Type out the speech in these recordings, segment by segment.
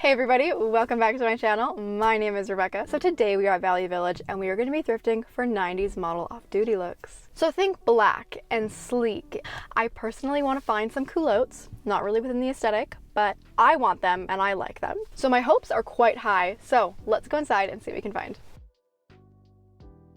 Hey everybody, welcome back to my channel. My name is Rebecca. So today we are at Value Village and we are going to be thrifting for 90s model off-duty looks. So think black and sleek. I personally want to find some culottes, not really within the aesthetic, but I want them and I like them. So my hopes are quite high. So let's go inside and see what we can find.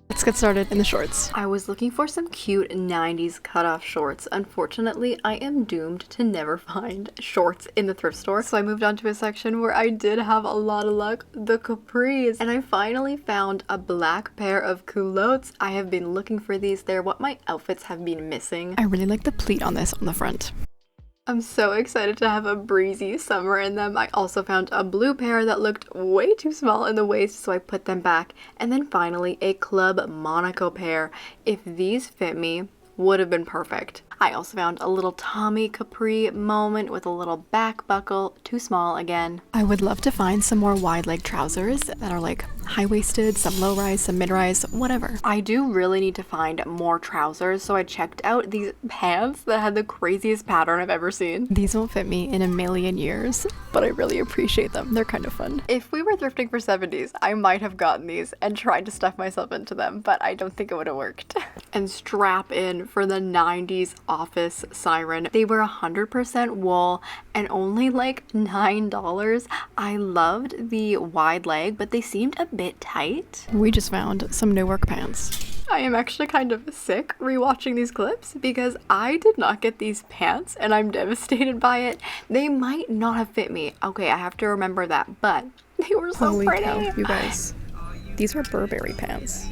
Let's get started in the shorts. I was looking for some cute 90s cutoff shorts. Unfortunately, I am doomed to never find shorts in the thrift store. So I moved on to a section where I did have a lot of luck, the capris. And I finally found a black pair of culottes. I have been looking for these. They're what my outfits have been missing. I really like the pleat on this on the front. I'm so excited to have a breezy summer in them. I also found a blue pair that looked way too small in the waist, so I put them back. And then finally a Club Monaco pair. If these fit me, would have been perfect. I also found a little Tommy capri moment with a little back buckle, too small again. I would love to find some more wide leg trousers that are like high-waisted, some low-rise, some mid-rise, whatever. I do really need to find more trousers, so I checked out these pants that had the craziest pattern I've ever seen. These won't fit me in a million years, but I really appreciate them. They're kind of fun. If we were thrifting for 70s, I might have gotten these and tried to stuff myself into them, but I don't think it would have worked. And strap in for the 90s office siren. They were 100% wool and only like $9. I loved the wide leg, but they seemed a bit tight. We just found some new work pants. I am actually kind of sick rewatching these clips because I did not get these pants and I'm devastated by it. They might not have fit me. Okay, I have to remember that, but they were so pretty. Holy cow, you guys. These were Burberry pants.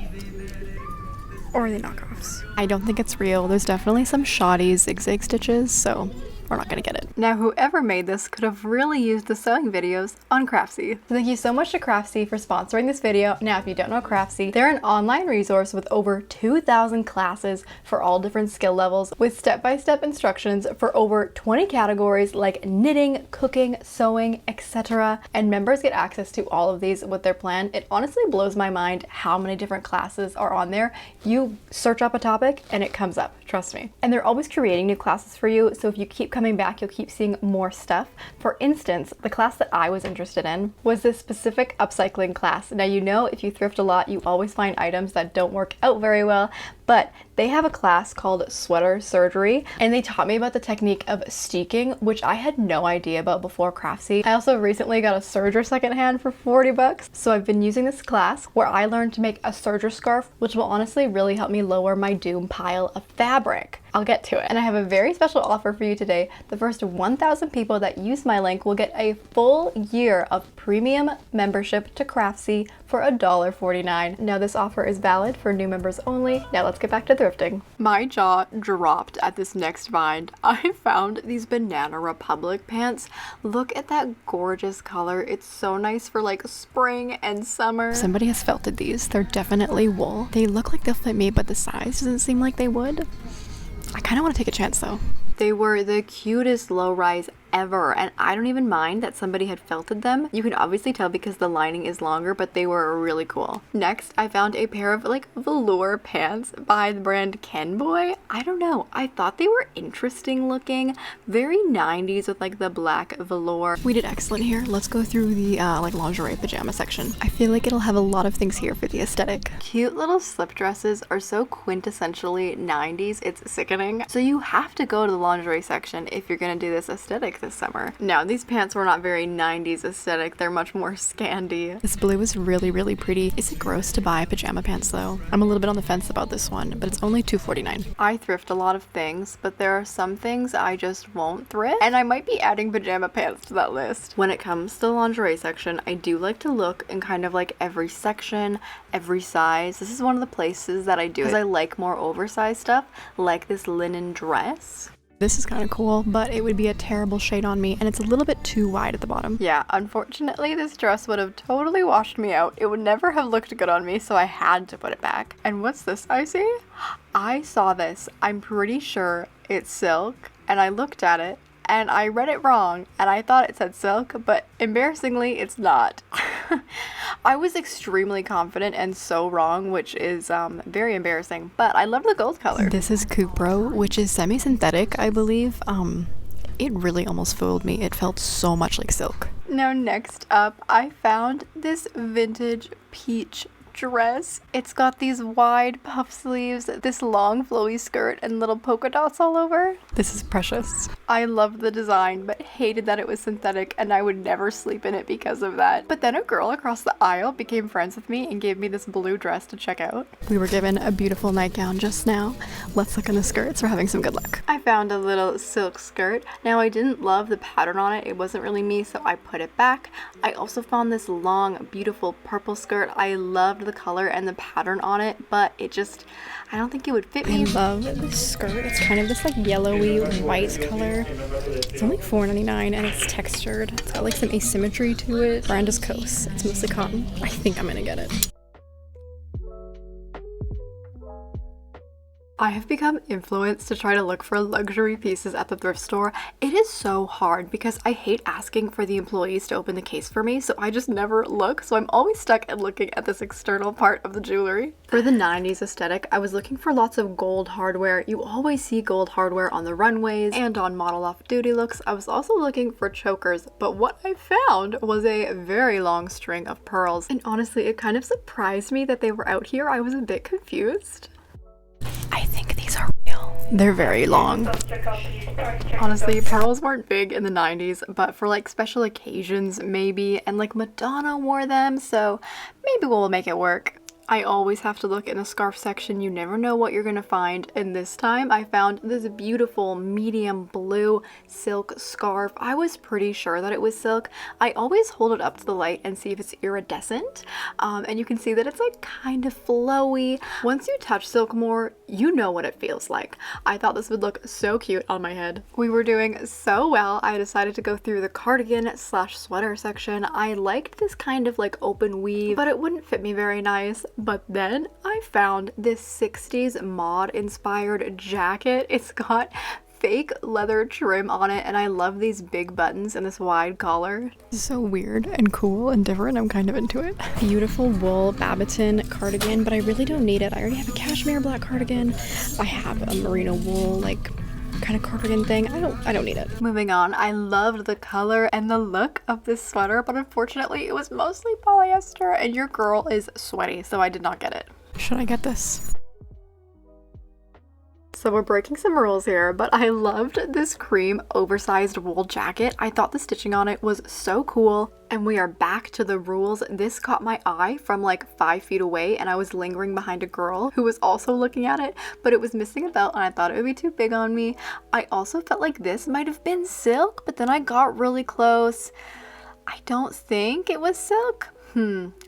Or are they knockoffs? I don't think it's real. There's definitely some shoddy zigzag stitches, so we're not gonna get it. Now, whoever made this could have really used the sewing videos on Craftsy. So thank you so much to Craftsy for sponsoring this video. Now, if you don't know Craftsy, they're an online resource with over 2,000 classes for all different skill levels with step-by-step instructions for over 20 categories like knitting, cooking, sewing, etc. And members get access to all of these with their plan. It honestly blows my mind how many different classes are on there. You search up a topic and it comes up, trust me. And they're always creating new classes for you, so if you keep coming back, you'll keep seeing more stuff. For instance, the class that I was interested in was this specific upcycling class. Now, you know, if you thrift a lot, you always find items that don't work out very well, but they have a class called Sweater Surgery, and they taught me about the technique of steeking, which I had no idea about before Craftsy. I also recently got a serger secondhand for 40 bucks, so I've been using this class where I learned to make a serger scarf, which will honestly really help me lower my doom pile of fabric. I'll get to it. And I have a very special offer for you today. The first 1,000 people that use my link will get a full year of premium membership to Craftsy for $1.49. Now, this offer is valid for new members only. Now let's get back to thrifting. My jaw dropped at this next find. I found these Banana Republic pants. Look at that gorgeous color. It's so nice for like spring and summer. Somebody has felted these. They're definitely wool. They look like they'll fit me, but the size doesn't seem like they would. I kind of want to take a chance though. They were the cutest low-rise ever, and I don't even mind that somebody had felted them. You can obviously tell because the lining is longer, but they were really cool. Next, I found a pair of like velour pants by the brand Kenboy. I don't know, I thought they were interesting looking, very 90s with like the black velour. We did excellent here. Let's go through the like lingerie pajama section. I feel like it'll have a lot of things here for the aesthetic. Cute little slip dresses are so quintessentially 90s, it's sickening. So you have to go to the lingerie section if you're gonna do this aesthetic this summer. Now, these pants were not very 90s aesthetic. They're much more Scandi. This blue is really, really pretty. Is it gross to buy pajama pants though? I'm a little bit on the fence about this one, but it's only $2.49. I thrift a lot of things, but there are some things I just won't thrift, and I might be adding pajama pants to that list. When it comes to the lingerie section, I do like to look in kind of like every section, every size. This is one of the places that I do because I like more oversized stuff, like this linen dress. This is kind of cool, but it would be a terrible shade on me, and it's a little bit too wide at the bottom. Yeah, unfortunately, this dress would have totally washed me out. It would never have looked good on me, so I had to put it back. And what's this I see? I saw this. I'm pretty sure it's silk, and I looked at it, and I read it wrong and I thought it said silk, but embarrassingly it's not. I was extremely confident and so wrong, which is very embarrassing, but I love the gold color. This is Cupro, which is semi-synthetic, I believe. It really almost fooled me. It felt so much like silk. Now next up, I found this vintage peach dress. It's got these wide puff sleeves, this long flowy skirt, and little polka dots all over. This is precious. I loved the design, but hated that it was synthetic, and I would never sleep in it because of that. But then a girl across the aisle became friends with me and gave me this blue dress to check out. We were given a beautiful nightgown just now. Let's look in the skirts. We're having some good luck. I found a little silk skirt. Now I didn't love the pattern on it. It wasn't really me, so I put it back. I also found this long, beautiful purple skirt. I loved the color and the pattern on it, but it just, I don't think it would fit me. I love this skirt. It's kind of this like yellowy white color. It's only $4.99 and it's textured. It's got like some asymmetry to it. Brand is Coast. It's mostly cotton. I think I'm gonna get it. I have become influenced to try to look for luxury pieces at the thrift store. It is so hard because I hate asking for the employees to open the case for me, so I just never look. So I'm always stuck at looking at this external part of the jewelry. For the 90s aesthetic, I was looking for lots of gold hardware. You always see gold hardware on the runways and on model off-duty looks. I was also looking for chokers, but what I found was a very long string of pearls. And honestly, it kind of surprised me that they were out here. I was a bit confused. I think these are real. They're very long. Honestly, pearls weren't big in the 90s, but for like special occasions maybe, and like Madonna wore them, so maybe we'll make it work. I always have to look in the scarf section. You never know what you're gonna find, and this time I found this beautiful medium blue silk scarf. I was pretty sure that it was silk. I always hold it up to the light and see if it's iridescent, and you can see that it's like kind of flowy. Once you touch silk more, you know what it feels like. I thought this would look so cute on my head. We were doing so well, I decided to go through the cardigan slash sweater section. I liked this kind of like open weave, but it wouldn't fit me very nice. But then I found this 60s mod inspired jacket. It's got fake leather trim on it, and I love these big buttons and this wide collar. So weird and cool and different. I'm kind of into it. Beautiful wool Babaton cardigan, but I really don't need it. I already have a cashmere black cardigan. I have a merino wool like kind of cardigan thing. I don't need it. Moving on, I loved the color and the look of this sweater, but unfortunately it was mostly polyester and your girl is sweaty, so I did not get it. Should I get this? So we're breaking some rules here, but I loved this cream oversized wool jacket. I thought the stitching on it was so cool. And we are back to the rules. This caught my eye from like 5 feet away, and I was lingering behind a girl who was also looking at it, but it was missing a belt and I thought it would be too big on me. I also felt like this might have been silk, but then I got really close. I don't think it was silk.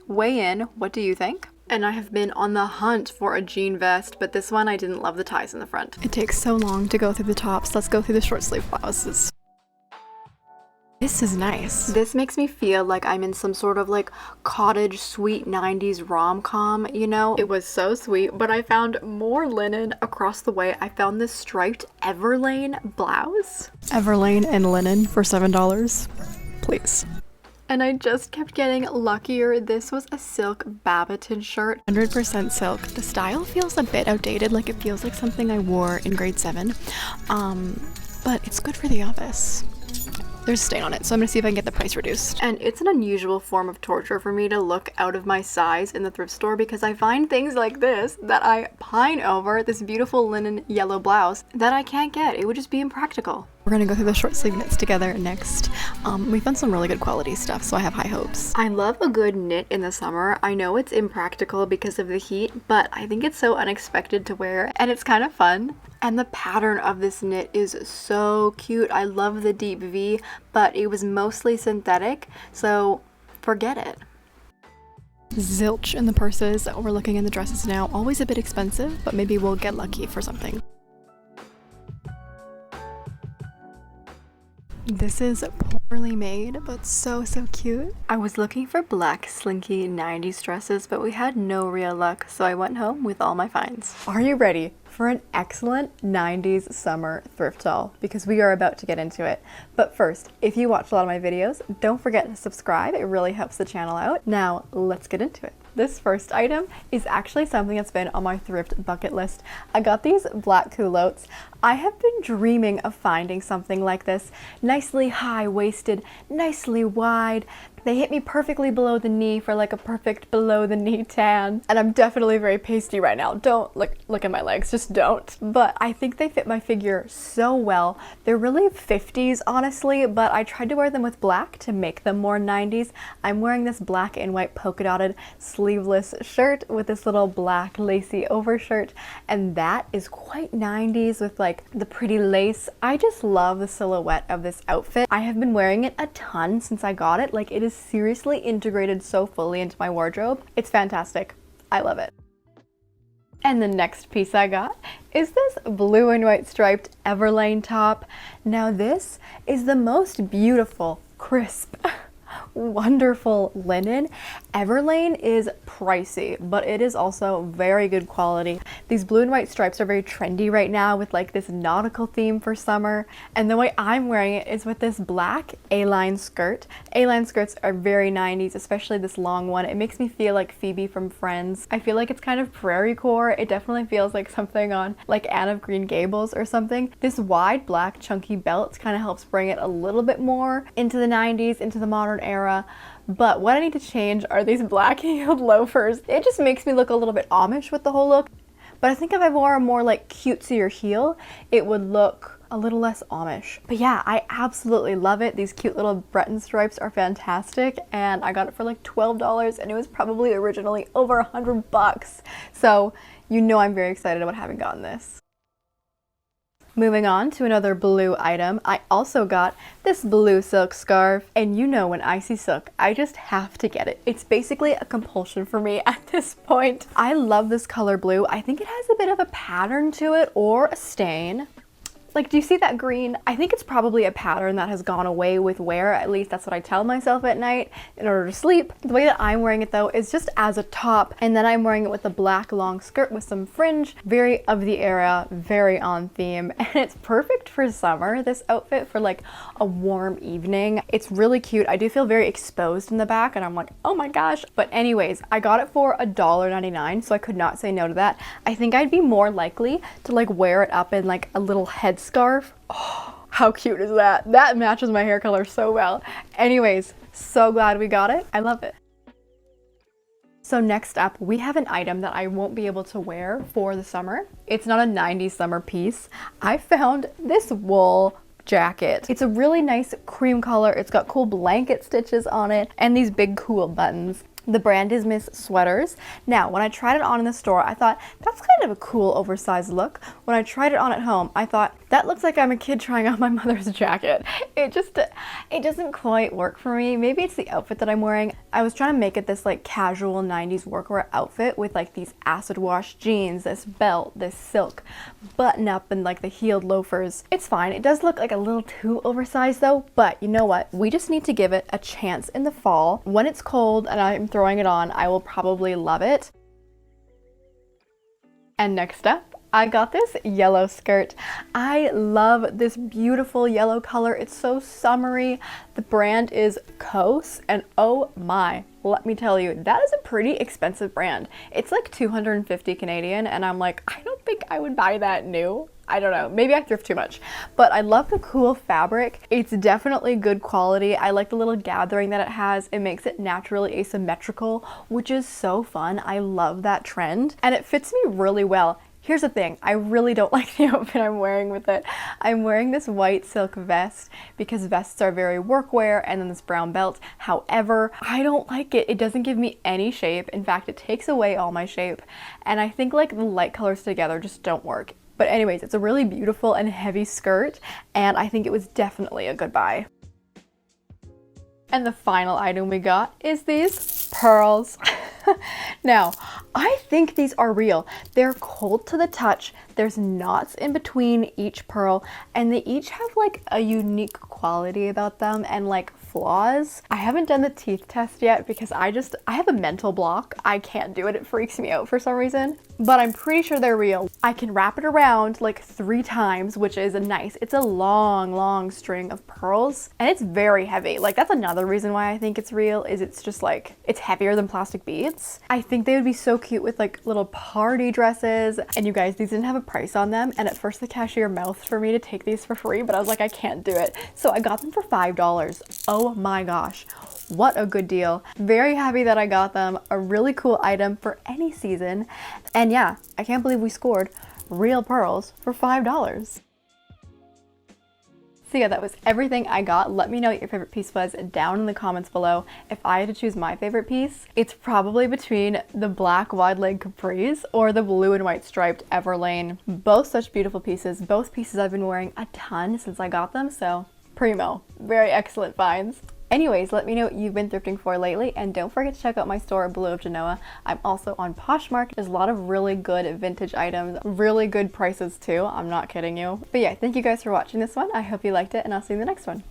Weigh in. What do you think? And I have been on the hunt for a jean vest, but this one I didn't love the ties in the front. It takes so long to go through the tops. Let's go through the short sleeve blouses. This is nice. This makes me feel like I'm in some sort of like cottage sweet 90s rom-com, you know? It was so sweet, but I found more linen across the way. I found this striped Everlane blouse. Everlane and linen for $7. Please. And I just kept getting luckier. This was a silk Babaton shirt. 100% silk. The style feels a bit outdated, like it feels like something I wore in grade 7. But it's good for the office. There's a stain on it, so I'm gonna see if I can get the price reduced. And it's an unusual form of torture for me to look out of my size in the thrift store because I find things like this that I pine over, this beautiful linen yellow blouse that I can't get. It would just be impractical. We're gonna go through the short sleeve knits together next. We found some really good quality stuff, so I have high hopes. I love a good knit in the summer. I know it's impractical because of the heat, but I think it's so unexpected to wear and it's kind of fun. And the pattern of this knit is so cute. I love the deep V, but it was mostly synthetic, so forget it. Zilch in the purses. We're looking in the dresses now. Always a bit expensive, but maybe we'll get lucky for something. This is poorly made, but so cute. I was looking for black slinky 90s dresses, but we had no real luck, so I went home with all my finds. Are you ready for an excellent 90s summer thrift haul? Because we are about to get into it. But first, if you watch a lot of my videos, don't forget to subscribe. It really helps the channel out. Now, let's get into it. This first item is actually something that's been on my thrift bucket list. I got these black culottes. I have been dreaming of finding something like this. Nicely high-waisted, nicely wide. They hit me perfectly below the knee for like a perfect below the knee tan. And I'm definitely very pasty right now. Don't look at my legs, just don't. But I think they fit my figure so well. They're really 50s honestly, but I tried to wear them with black to make them more 90s. I'm wearing this black and white polka dotted sleeveless shirt with this little black lacy overshirt, and that is quite 90s with like the pretty lace. I just love the silhouette of this outfit. I have been wearing it a ton since I got it. Like, it is seriously integrated so fully into my wardrobe. It's fantastic. I love it. And the next piece I got is this blue and white striped Everlane top. Now this is the most beautiful, crisp, wonderful linen. Everlane is pricey, but it is also very good quality. These blue and white stripes are very trendy right now with like this nautical theme for summer. And the way I'm wearing it is with this black A-line skirt. A-line skirts are very 90s, especially this long one. It makes me feel like Phoebe from Friends. I feel like it's kind of prairie core. It definitely feels like something on like Anne of Green Gables or something. This wide black chunky belt kind of helps bring it a little bit more into the 90s, into the modern era. But what I need to change are these black heeled loafers. It just makes me look a little bit Amish with the whole look. But I think if I wore a more like cutesier heel, it would look a little less Amish. But yeah, I absolutely love it. These cute little Breton stripes are fantastic, and I got it for like $12, and it was probably originally over $100. So you know I'm very excited about having gotten this. Moving on to another blue item, I also got this blue silk scarf, and you know when I see silk, I just have to get it. It's basically a compulsion for me at this point. I love this color blue. I think it has a bit of a pattern to it or a stain. Like, do you see that green? I think it's probably a pattern that has gone away with wear. At least that's what I tell myself at night in order to sleep. The way that I'm wearing it though is just as a top, and then I'm wearing it with a black long skirt with some fringe. Very of the era, very on theme, and it's perfect for summer, this outfit, for like a warm evening. It's really cute. I do feel very exposed in the back, and I'm like, oh my gosh. But anyways, I got it for $1.99, so I could not say no to that. I think I'd be more likely to like wear it up in like a little head scarf. Oh, how cute is that? That matches my hair color so well. Anyways, so glad we got it. I love it. So next up, we have an item that I won't be able to wear for the summer. It's not a 90s summer piece. I found this wool jacket. It's a really nice cream color. It's got cool blanket stitches on it and these big cool buttons. The brand is Miss Sweaters. Now, when I tried it on in the store, I thought, that's kind of a cool oversized look. When I tried it on at home, I thought, that looks like I'm a kid trying on my mother's jacket. It doesn't quite work for me. Maybe it's the outfit that I'm wearing. I was trying to make it this like casual 90s workwear outfit with like these acid wash jeans, this belt, this silk button up, and like the heeled loafers. It's fine. It does look like a little too oversized though, but you know what? We just need to give it a chance in the fall. When it's cold and I'm throwing it on, I will probably love it. And next up, I got this yellow skirt. I love this beautiful yellow color. It's so summery. The brand is Kos, and oh my, let me tell you, that is a pretty expensive brand. It's like 250 Canadian, and I'm like, I don't think I would buy that new. I don't know, maybe I thrift too much, but I love the cool fabric. It's definitely good quality. I like the little gathering that it has. It makes it naturally asymmetrical, which is so fun. I love that trend, and it fits me really well. Here's the thing, I really don't like the outfit I'm wearing with it. I'm wearing this white silk vest because vests are very workwear, and then this brown belt. However, I don't like it. It doesn't give me any shape. In fact, it takes away all my shape. And I think like the light colors together just don't work. But anyways, it's a really beautiful and heavy skirt, and I think it was definitely a good buy. And the final item we got is these pearls. Now, I think these are real. They're cold to the touch. There's knots in between each pearl, and they each have like a unique quality about them and like flaws. I haven't done the teeth test yet because I have a mental block. I can't do it. It freaks me out for some reason, but I'm pretty sure they're real. I can wrap it around like 3 times, which is nice. It's a long string of pearls and it's very heavy. Like that's another reason why I think it's real, is it's just like, it's heavier than plastic beads. I think they would be so cute with like little party dresses. And you guys, these didn't have a price on them. And at first the cashier mouthed for me to take these for free, but I was like, I can't do it. So I got them for $5. Oh my gosh. What a good deal. Very happy that I got them. A really cool item for any season. And yeah, I can't believe we scored real pearls for $5. So yeah, that was everything I got. Let me know what your favorite piece was down in the comments below. If I had to choose my favorite piece, it's probably between the black wide leg capris or the blue and white striped Everlane. Both such beautiful pieces. Both pieces I've been wearing a ton since I got them, so primo. Very excellent finds. Anyways, let me know what you've been thrifting for lately, and don't forget to check out my store, Blue of Genoa. I'm also on Poshmark. There's a lot of really good vintage items, really good prices too. I'm not kidding you. But yeah, thank you guys for watching this one. I hope you liked it, and I'll see you in the next one.